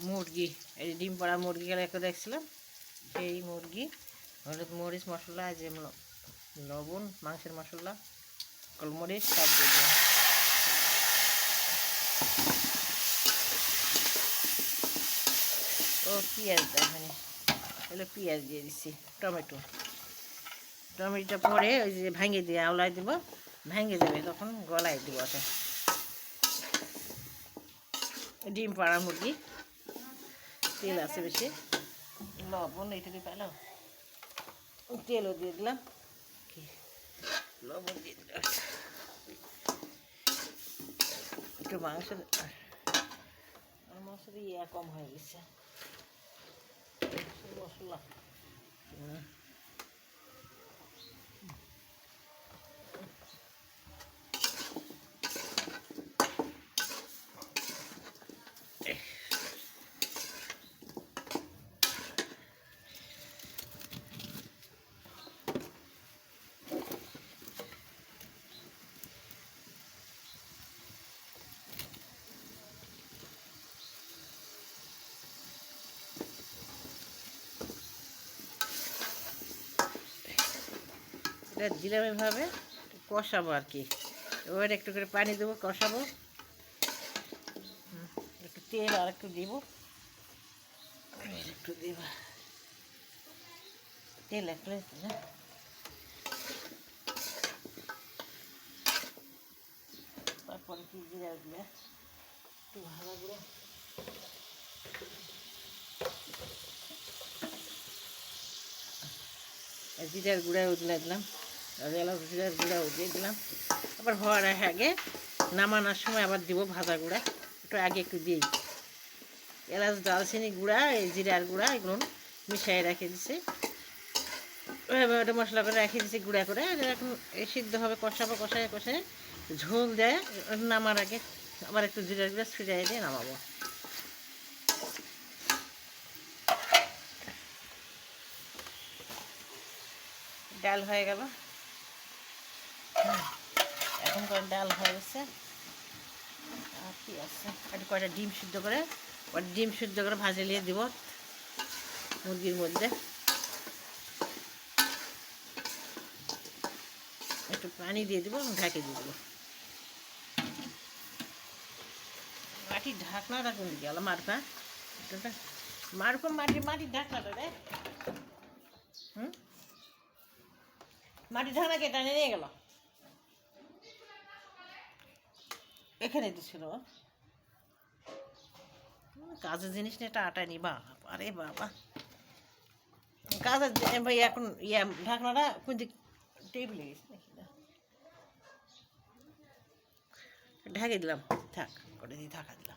মুরগি, এই ডিম পাড়া মুরগি রেখে দেখছিলাম, সেই মুরগি, হলুদ মরিচ মশলা, যে লবণ, মাংসের মশলা, গোলমরিচ সব দিয়ে দিলাম। ও পেঁয়াজ দেখানি, তাহলে পেঁয়াজ দিয়ে দিচ্ছি, টমেটো পরে ওই যে ভেঙে দিয়ে আওলাই দিব, ভেঙে যাবে তখন গলায় দিব। ওটা ডিম পাড়া মুরগি, তেল আছে বেশি, লবণ এইটুকু পেলাম, তেলও দিয়ে দিলাম, লবণ দিয়ে দিলাম, একটু মাংসের ইয়া কম হয়ে গেছে, মশলা এটা দিলাম, এভাবে কষাবো আর কি। এবার একটু করে পানি দেবো, কষাবো, একটু তেল আর একটু দিব, একটু দেব তেল, একটু তারপরে কি জিরা দিয়ে একটু ভালো করে জিরার গুঁড়াও দিলে দিলাম, জিরার গুঁড়াও দিয়ে দিলাম। আবার হওয়ার আগে নামানোর সময় আবার দিব ভাজা গুঁড়া, একটু আগে একটু দিই, এলাচ দালচিনি গুঁড়া, এই জিরার গুঁড়া, এগুলো মিশিয়ে রেখে দিছি, ওটা মশলা করে রেখে দিছি গুঁড়া করে। এখন এই সিদ্ধ হবে, কষাবো, কষায় ঝোল দেয়, নামার আগে আবার একটু জিরার গুঁড়া ছিটিয়ে দিয়ে নামাবো। ডাল হয়ে গেল, এখন করে ডাল হয়ে গেছে, আর কি আছে, একটু কয়টা ডিম সিদ্ধ করে ভাজে নিয়ে দিব মুরগির মধ্যে, একটু পানি দিয়ে দিব, ঢাকে দিয়ে দেবো। মাটির ঢাকনাটা কোন দিকে গেল? মাটির ঢাকনাটা রে, মাটির ঢাকনা কেটে নিয়ে গেল, এখানে দিছিল। কাজের জিনিস নিয়ে এটা আটায় নিবা, আরে বাবা, কাজের ভাই এখন ঢাকনাটা কোন দিক টেবিলে গেছে নাকি, ঢাকে দিলাম, থাক করে দিয়ে ঢাকা দিলাম।